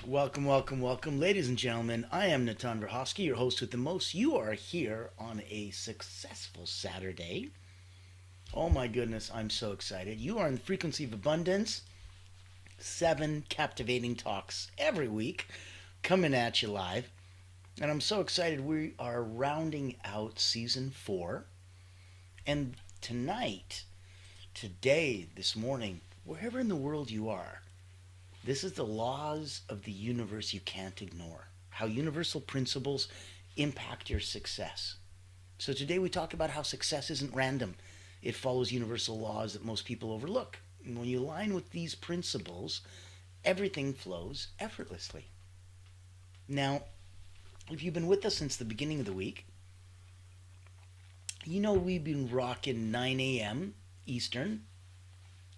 Welcome, welcome, welcome, ladies and gentlemen. I am Natan Verhofsky, your host with the most. You are here on a successful Saturday. Oh my goodness, I'm so excited. You are in the frequency of abundance. 7 captivating talks every week coming at you live. And I'm so excited. We are rounding out season 4. And tonight, today, this morning, wherever in the world you are, this is the laws of the universe you can't ignore. How universal principles impact your success. So today we talk about how success isn't random. It follows universal laws that most people overlook. And when you align with these principles, everything flows effortlessly. Now, if you've been with us since the beginning of the week, you know we've been rocking 9 a.m. Eastern,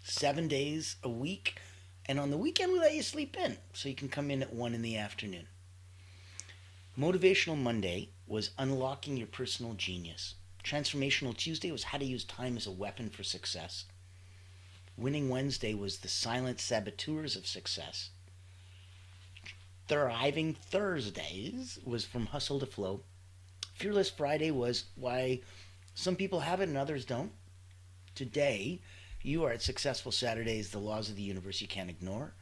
7 days a week. And on the weekend, we let you sleep in so you can come in at 1 in the afternoon. Motivational Monday was unlocking your personal genius. Transformational Tuesday was how to use time as a weapon for success. Winning Wednesday was the silent saboteurs of success. Thriving Thursdays was from hustle to flow. Fearless Friday was why some people have it and others don't. Today, you are at Successful Saturdays, the laws of the universe you can't ignore,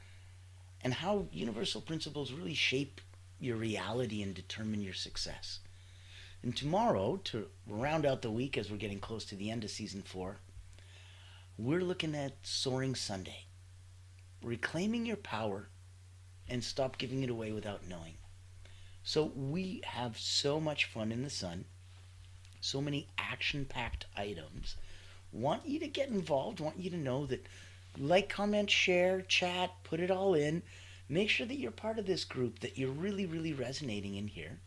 and how universal principles really shape your reality and determine your success. And tomorrow, to round out the week as we're getting close to the end of season 4, we're looking at Soaring Sunday, reclaiming your power and stop giving it away without knowing. So we have so much fun in the sun, so many action-packed items. Want you to get involved, want you to know that like, comment, share, chat, put it all in. Make sure that you're part of this group, that you're really, really resonating in here.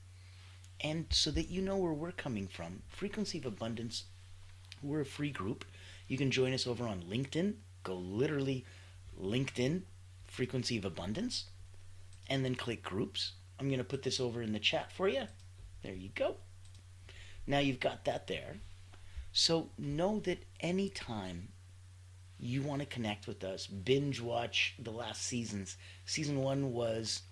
And so that you know where we're coming from. Frequency of Abundance, we're a free group. You can join us over on LinkedIn. Go literally LinkedIn, Frequency of Abundance, and then click groups. I'm going to put this over in the chat for you. There you go. Now you've got that there. So know that anytime you want to connect with us, binge watch the last seasons. Season 1 was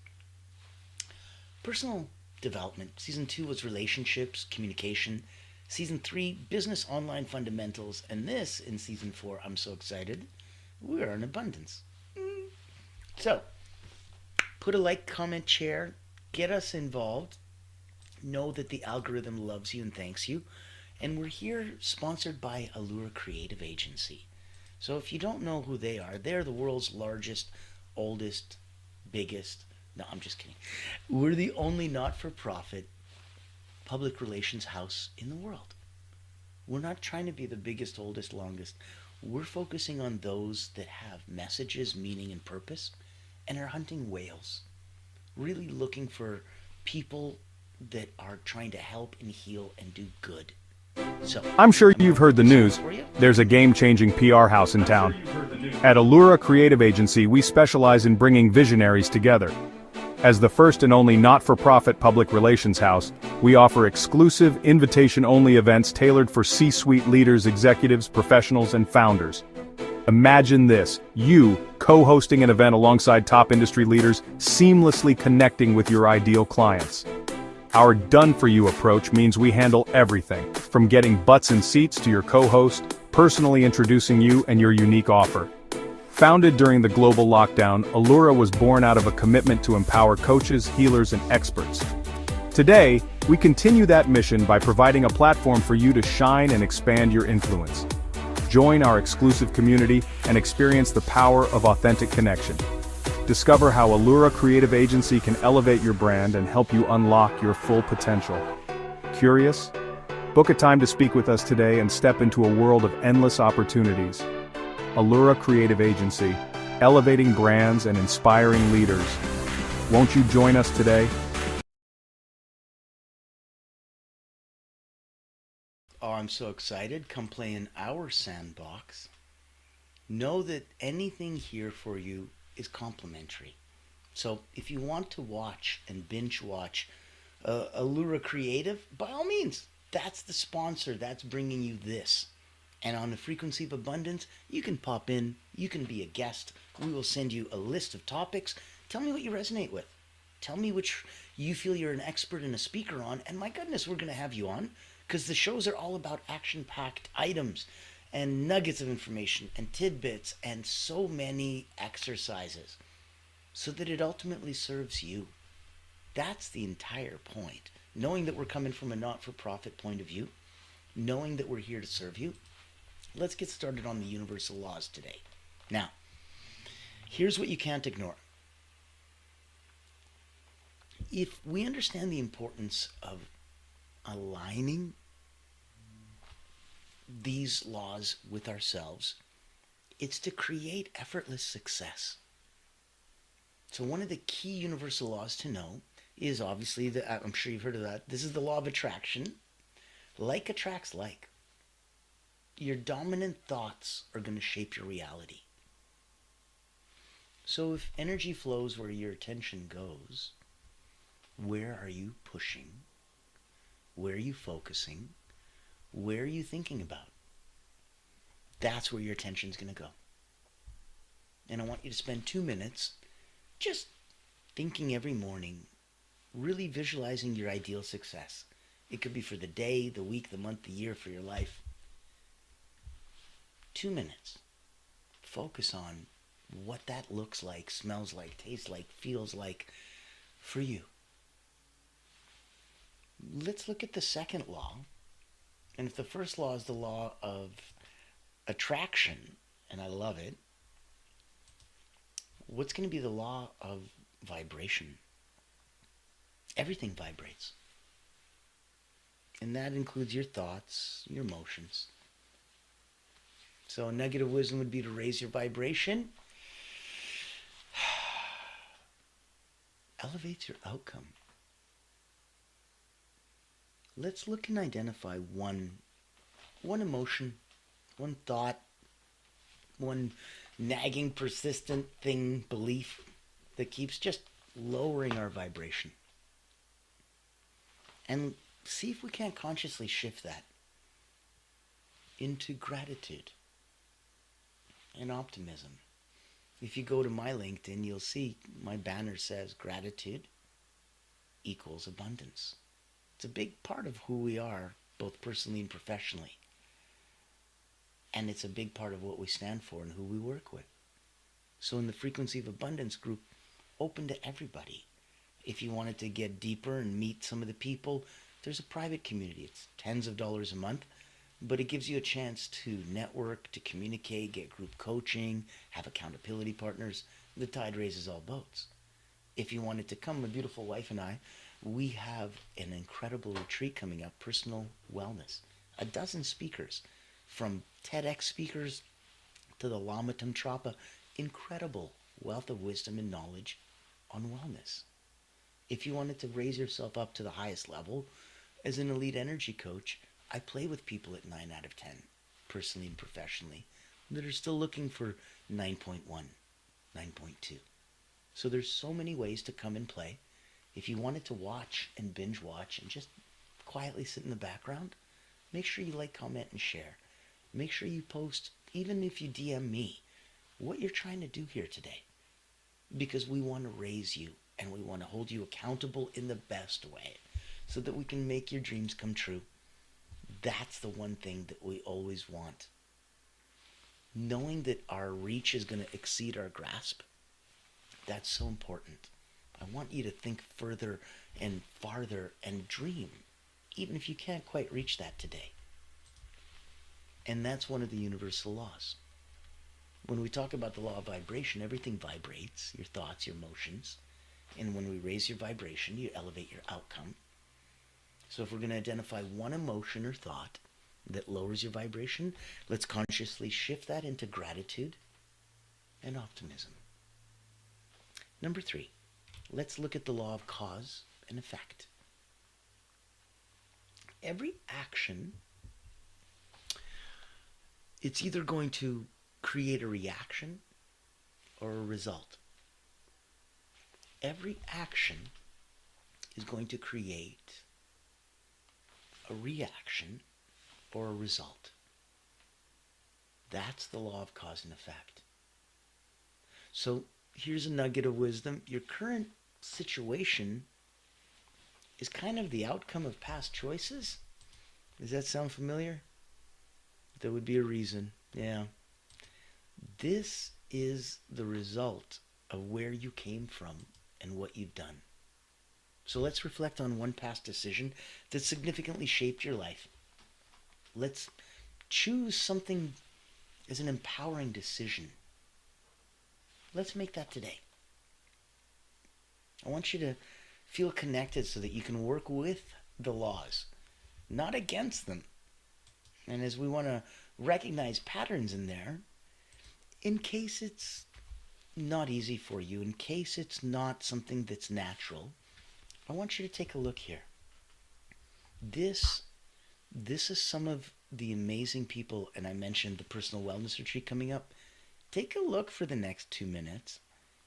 personal development. Season 2 was relationships, communication. Season 3, business online fundamentals. And this, in Season 4, I'm so excited, we're in abundance. So, put a like, comment, share, get us involved. Know that the algorithm loves you and thanks you. And we're here sponsored by Allura Creative Agency. So if you don't know who they are, they're the world's largest, oldest, biggest. No, I'm just kidding. We're the only not-for-profit public relations house in the world. We're not trying to be the biggest, oldest, longest. We're focusing on those that have messages, meaning, and purpose, and are hunting whales. Really looking for people that are trying to help and heal and do good. So, I'm sure I'm going you've to put heard the this on news. for you. There's a game-changing PR house in town. At Allura Creative Agency, we specialize in bringing visionaries together. As the first and only not-for-profit public relations house, we offer exclusive, invitation-only events tailored for C-suite leaders, executives, professionals, and founders. Imagine this, you co-hosting an event alongside top industry leaders, seamlessly connecting with your ideal clients. Our done-for-you approach means we handle everything, from getting butts in seats to your co-host, personally introducing you and your unique offer. Founded during the global lockdown, Allura was born out of a commitment to empower coaches, healers, and experts. Today, we continue that mission by providing a platform for you to shine and expand your influence. Join our exclusive community and experience the power of authentic connection. Discover how Allura Creative Agency can elevate your brand and help you unlock your full potential. Curious? Book a time to speak with us today and step into a world of endless opportunities. Allura Creative Agency, elevating brands and inspiring leaders. Won't you join us today? Oh, I'm so excited. Come play in our sandbox. Know that anything here for you is complimentary. So if you want to watch and binge watch Allura Creative, by all means, that's the sponsor. That's bringing you this. And on the Frequency of Abundance, you can pop in, you can be a guest. We will send you a list of topics Tell me what you resonate with. Tell me which you feel you're an expert and a speaker on, and my goodness, we're going to have you on because the shows are all about action packed items and nuggets of information and tidbits and so many exercises so that it ultimately serves you. That's the entire point. Knowing that we're coming from a not for profit point of view, knowing that we're here to serve you. Let's get started on the universal laws today. Now, here's what you can't ignore. If we understand the importance of aligning these laws with ourselves, it's to create effortless success. So one of the key universal laws to know is obviously, I'm sure you've heard of that, this is the law of attraction. Like attracts like. Your dominant thoughts are going to shape your reality. So if energy flows where your attention goes, where are you pushing? Where are you focusing? Where are you thinking about? That's where your attention's going to go. And I want you to spend 2 minutes just thinking every morning, really visualizing your ideal success. It could be for the day, the week, the month, the year, for your life. 2 minutes. Focus on what that looks like, smells like, tastes like, feels like for you. Let's look at the second law. And if the first law is the law of attraction, and I love it, what's going to be the law of vibration? Everything vibrates. And that includes your thoughts, your emotions. So a nugget of wisdom would be to raise your vibration. Elevates your outcome. Let's look and identify one emotion, one thought, one nagging, persistent thing, belief that keeps just lowering our vibration. And see if we can't consciously shift that into gratitude and optimism. If you go to my LinkedIn, you'll see my banner says gratitude equals abundance. It's a big part of who we are, both personally and professionally. And it's a big part of what we stand for and who we work with. So in the Frequency of Abundance group, open to everybody. If you wanted to get deeper and meet some of the people, there's a private community. It's tens of dollars a month, but it gives you a chance to network, to communicate, get group coaching, have accountability partners. The tide raises all boats. If you wanted to come, my beautiful wife and I, we have an incredible retreat coming up, personal wellness. 12 speakers, from TEDx speakers to the Lama Tamtrapa, incredible wealth of wisdom and knowledge on wellness. If you wanted to raise yourself up to the highest level, as an elite energy coach, I play with people at 9 out of 10, personally and professionally, that are still looking for 9.1, 9.2. So there's so many ways to come and play. If you wanted to watch and binge watch and just quietly sit in the background, make sure you like, comment, and share. Make sure you post, even if you DM me, what you're trying to do here today. Because we want to raise you and we want to hold you accountable in the best way so that we can make your dreams come true. That's the one thing that we always want. Knowing that our reach is going to exceed our grasp, that's so important. I want you to think further and farther and dream, even if you can't quite reach that today. And that's one of the universal laws. When we talk about the law of vibration, everything vibrates, your thoughts, your emotions. And when we raise your vibration, you elevate your outcome. So if we're going to identify one emotion or thought that lowers your vibration, let's consciously shift that into gratitude and optimism. Number 3, let's look at the law of cause and effect. Every action, it's either going to create a reaction or a result. Every action is going to create a reaction or a result. That's the law of cause and effect. So Here's a nugget of wisdom. Your current situation is kind of the outcome of past choices. Does that sound familiar? There would be a reason. Yeah. This is the result of where you came from and what you've done. So let's reflect on one past decision that significantly shaped your life. Let's choose something as an empowering decision. Let's make that today. I want you to feel connected so that you can work with the laws, not against them. And as we want to recognize patterns in there, in case it's not easy for you, in case it's not something that's natural, I want you to take a look here. This is some of the amazing people, and I mentioned the personal wellness retreat coming up. Take a look for the next 2 minutes.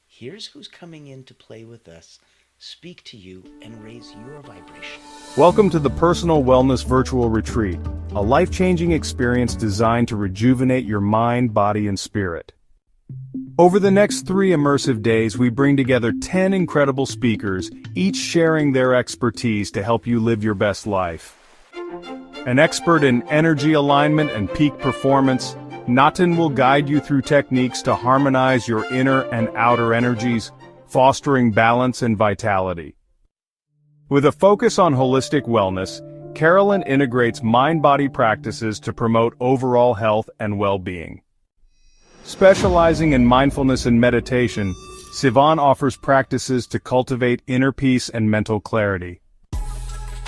Here's who's coming in to play with us, speak to you, and raise your vibration. Welcome to the Personal Wellness Virtual Retreat, a life-changing experience designed to rejuvenate your mind, body, and spirit. Over the next 3 immersive days, we bring together 10 incredible speakers, each sharing their expertise to help you live your best life. An expert in energy alignment and peak performance, Natin will guide you through techniques to harmonize your inner and outer energies, fostering balance and vitality. With a focus on holistic wellness, Carolyn integrates mind-body practices to promote overall health and well-being. Specializing in mindfulness and meditation, Sivan offers practices to cultivate inner peace and mental clarity.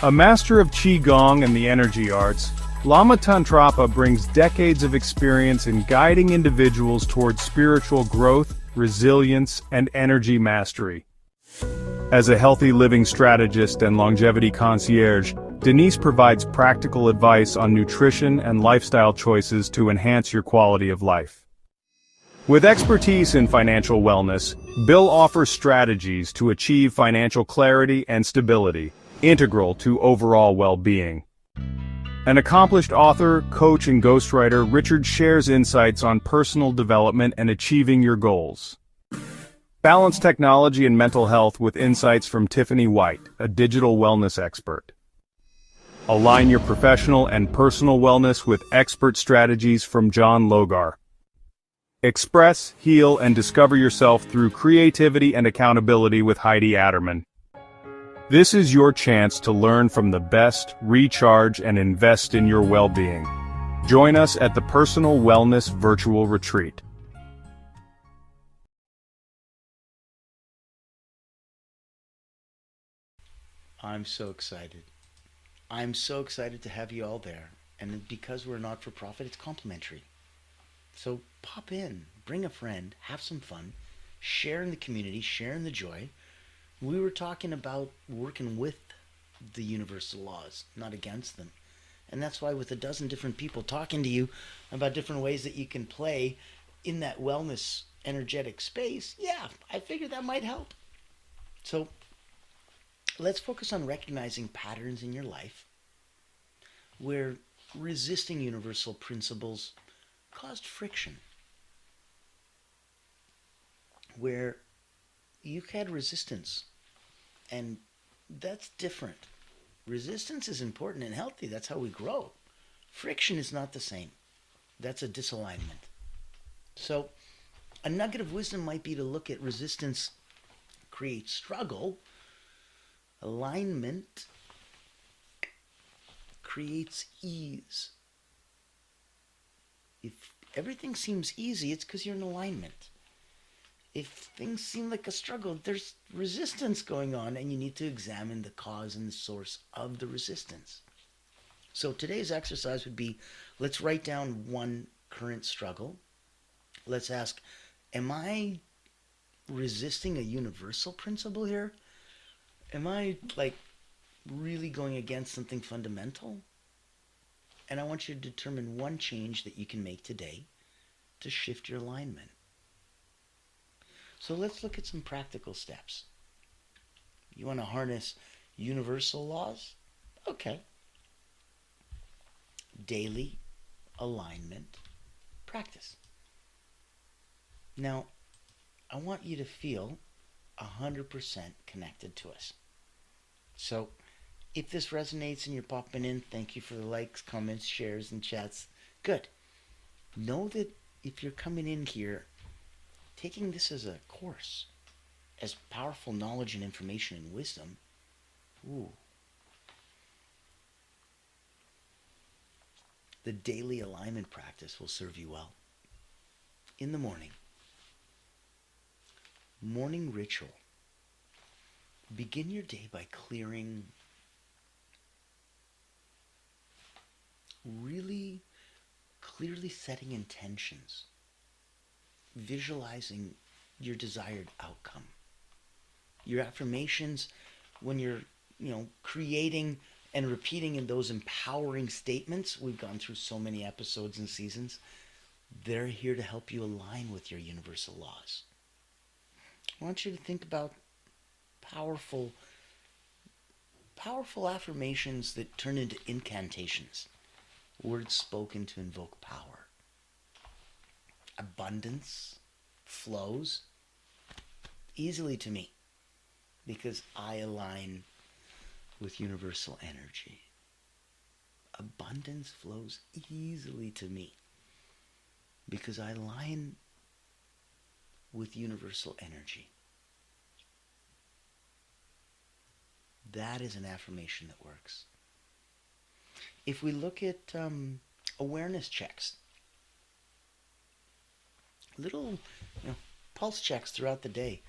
A master of Qigong and the energy arts, Lama Tantrapa brings decades of experience in guiding individuals towards spiritual growth, resilience, and energy mastery. As a healthy living strategist and longevity concierge, Denise provides practical advice on nutrition and lifestyle choices to enhance your quality of life. With expertise in financial wellness, Bill offers strategies to achieve financial clarity and stability, integral to overall well-being. An accomplished author, coach, and ghostwriter, Richard shares insights on personal development and achieving your goals. Balance technology and mental health with insights from Tiffany White, a digital wellness expert. Align your professional and personal wellness with expert strategies from John Logar. Express, heal, and discover yourself through creativity and accountability with Heidi Adderman. This is your chance to learn from the best, recharge, and invest in your well-being. Join us at the Personal Wellness Virtual Retreat. I'm so excited. I'm so excited to have you all there. And because we're not for profit, it's complimentary. So pop in, bring a friend, have some fun, share in the community, share in the joy. We were talking about working with the universal laws, not against them. And that's why with a dozen different people talking to you about different ways that you can play in that wellness energetic space, yeah, I figured that might help. So let's focus on recognizing patterns in your life where resisting universal principles caused friction, where you had resistance, and that's different. Resistance is important and healthy. That's how we grow. Friction is not the same. That's a disalignment. So a nugget of wisdom might be to look at resistance creates struggle. Alignment creates ease. If everything seems easy, it's because you're in alignment. If things seem like a struggle, there's resistance going on, and you need to examine the cause and the source of the resistance. So today's exercise would be, let's write down one current struggle. Let's ask, am I resisting a universal principle here? Am I really going against something fundamental? And I want you to determine one change that you can make today to shift your alignment. So let's look at some practical steps. You want to harness universal laws? Okay. Daily alignment practice. Now, I want you to feel 100% connected to us. So if this resonates and you're popping in, thank you for the likes, comments, shares, and chats. Good. Know that if you're coming in here, taking this as a course, as powerful knowledge and information and wisdom, ooh, the daily alignment practice will serve you well. In the morning, morning ritual. Begin your day by really clearly setting intentions, visualizing your desired outcome. Your affirmations, when you're, creating and repeating in those empowering statements, we've gone through so many episodes and seasons, they're here to help you align with your universal laws. I want you to think about powerful, powerful affirmations that turn into incantations, words spoken to invoke power. Abundance flows easily to me because I align with universal energy. Abundance flows easily to me because I align with universal energy. That is an affirmation that works. If we look at awareness checks, little pulse checks throughout the day,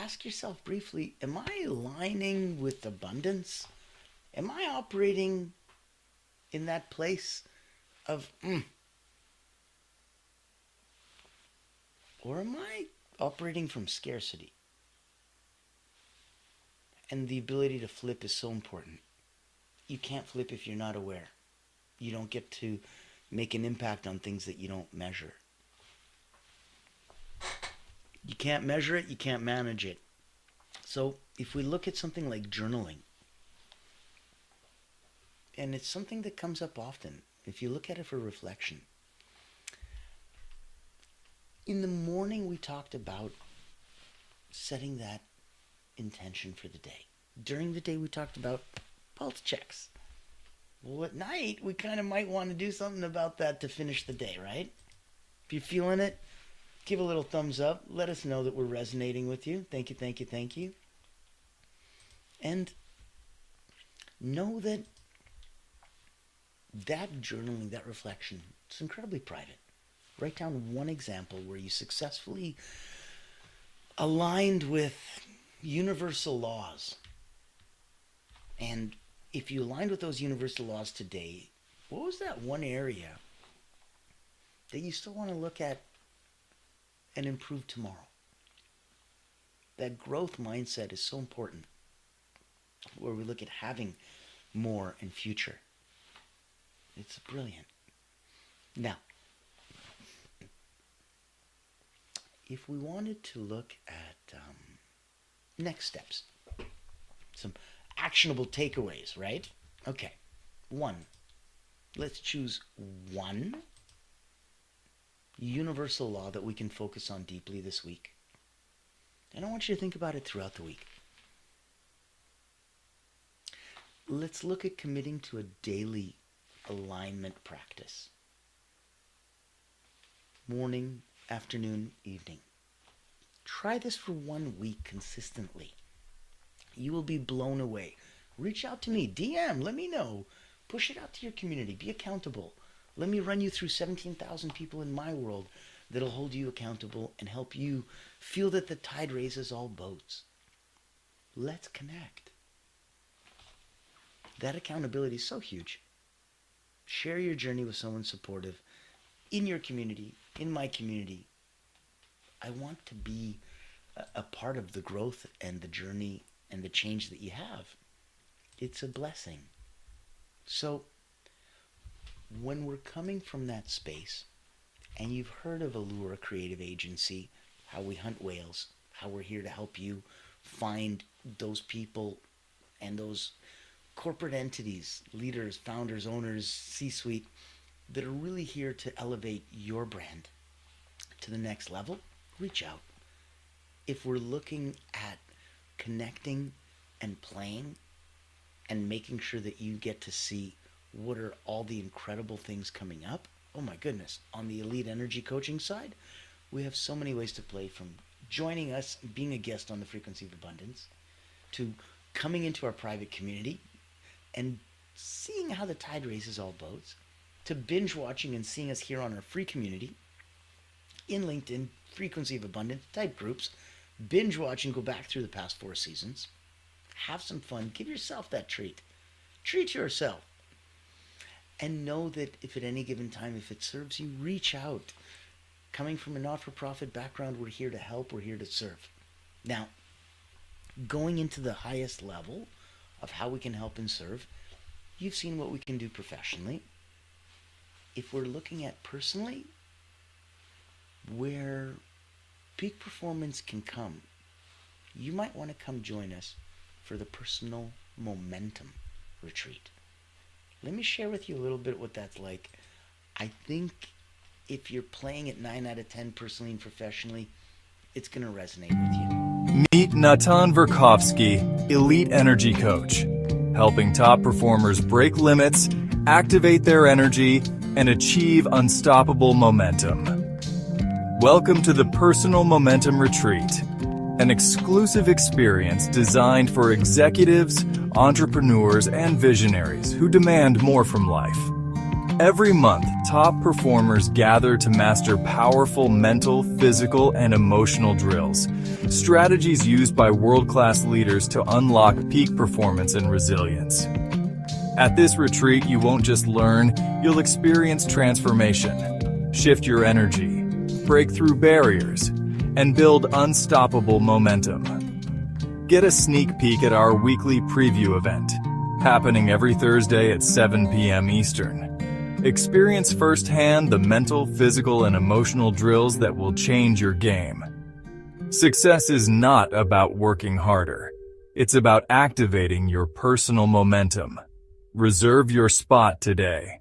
ask yourself briefly, am I aligning with abundance? Am I operating in that place of or am I operating from scarcity? And the ability to flip is so important. You can't flip if you're not aware. You don't get to make an impact on things that you don't measure. You can't measure it, you can't manage it. So if we look at something like journaling, and it's something that comes up often, if you look at it for reflection. In the morning we talked about setting that intention for the day. During the day we talked about pulse checks. Well, at night we kind of might want to do something about that to finish the day, right? If you're feeling it, give a little thumbs up. Let us know that we're resonating with you. Thank you, thank you, thank you. And know that that journaling, that reflection, it's incredibly private. Write down one example where you successfully aligned with universal laws. And if you aligned with those universal laws today, what was that one area that you still want to look at and improve tomorrow? That growth mindset is so important, where we look at having more in future. It's brilliant. Now, if we wanted to look at next steps, some actionable takeaways, right? Okay, one. Let's choose one universal law that we can focus on deeply this week. And I want you to think about it throughout the week. Let's look at committing to a daily alignment practice. Morning, afternoon, evening. Try this for 1 week consistently. You will be blown away. Reach out to me, DM, let me know. Push it out to your community. Be accountable. Let me run you through 17,000 people in my world that'll hold you accountable and help you feel that the tide raises all boats. Let's connect. That accountability is so huge. Share your journey with someone supportive in your community, in my community. I want to be a part of the growth and the journey and the change that you have. It's a blessing. So when we're coming from that space, and you've heard of Allura Creative Agency, how we hunt whales, how we're here to help you find those people and those corporate entities, leaders, founders, owners, C-suite, that are really here to elevate your brand to the next level, reach out. If we're looking at connecting and playing and making sure that you get to see what are all the incredible things coming up, oh my goodness, on the Elite Energy Coaching side, we have so many ways to play, from joining us, being a guest on the Frequency of Abundance, to coming into our private community and seeing how the tide raises all boats, to binge watching and seeing us here on our free community in LinkedIn, Frequency of Abundance type groups. Binge watch and go back through the past 4 seasons. Have some fun. Give yourself that treat. Treat yourself. And know that if at any given time, if it serves you, reach out. Coming from a not-for-profit background, we're here to help. We're here to serve. Now, going into the highest level of how we can help and serve, you've seen what we can do professionally. If we're looking at personally, where peak performance can come, you might want to come join us for the Personal Momentum Retreat. Let me share with you a little bit what that's like. I think if you're playing at 9 out of 10 personally and professionally, it's going to resonate with you. Meet Natan Verkovsky, Elite Energy Coach, helping top performers break limits, activate their energy, and achieve unstoppable momentum. Welcome to the Personal Momentum Retreat, an exclusive experience designed for executives, entrepreneurs, and visionaries who demand more from life. Every month, top performers gather to master powerful mental, physical, and emotional drills, strategies used by world-class leaders to unlock peak performance and resilience. At this retreat, you won't just learn, you'll experience transformation, shift your energy, break through barriers, and build unstoppable momentum. Get a sneak peek at our weekly preview event, happening every Thursday at 7 p.m. Eastern. Experience firsthand the mental, physical, and emotional drills that will change your game. Success is not about working harder. It's about activating your personal momentum. Reserve your spot today.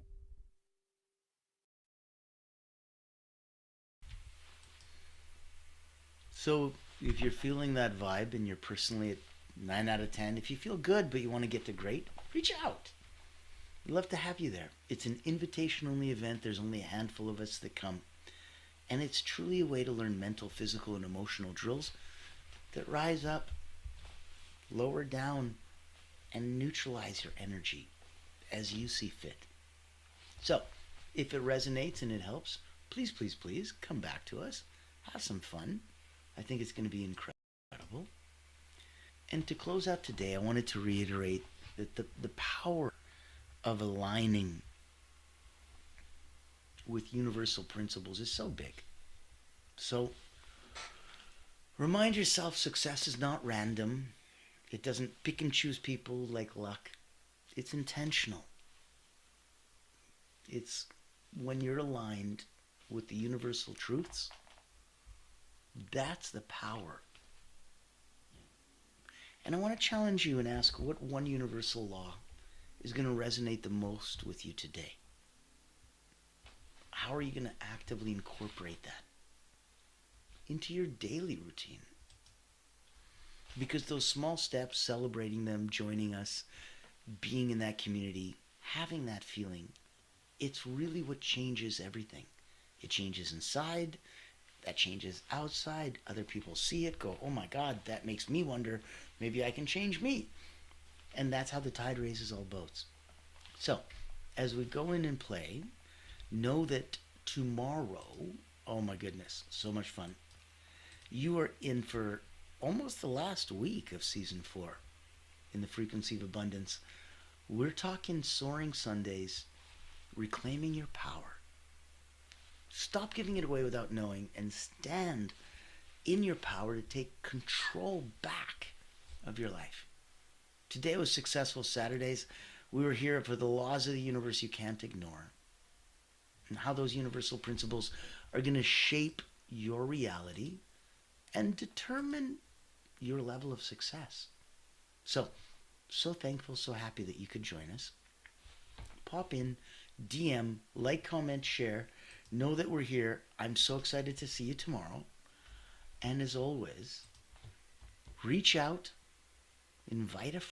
So if you're feeling that vibe and you're personally at 9 out of 10, if you feel good but you want to get to great, reach out. We'd love to have you there. It's an invitation-only event. There's only a handful of us that come. And it's truly a way to learn mental, physical, and emotional drills that rise up, lower down, and neutralize your energy as you see fit. So, if it resonates and it helps, please, please, please come back to us. Have some fun. I think it's going to be incredible. And to close out today, I wanted to reiterate that the power of aligning with universal principles is so big. So remind yourself success is not random. It doesn't pick and choose people like luck. It's intentional. It's when you're aligned with the universal truths. That's the power. And I want to challenge you and ask, what one universal law is going to resonate the most with you today? How are you going to actively incorporate that into your daily routine? Because those small steps, celebrating them, joining us, being in that community, having that feeling, it's really what changes everything. It changes inside, that changes outside. Other people see it, go, oh my God, that makes me wonder, maybe I can change me. And that's how the tide raises all boats. So, as we go in and play, know that tomorrow, oh my goodness, so much fun. You are in for almost the last week of season 4 in the Frequency of Abundance. We're talking Soaring Sundays, reclaiming your power. Stop giving it away without knowing and stand in your power to take control back of your life. Today was Successful Saturdays. We were here for the laws of the universe you can't ignore, and how those universal principles are going to shape your reality and determine your level of success. So thankful, so happy that you could join us. Pop in, DM, like, comment, share. Know that we're here. I'm so excited to see you tomorrow. And as always, reach out, invite a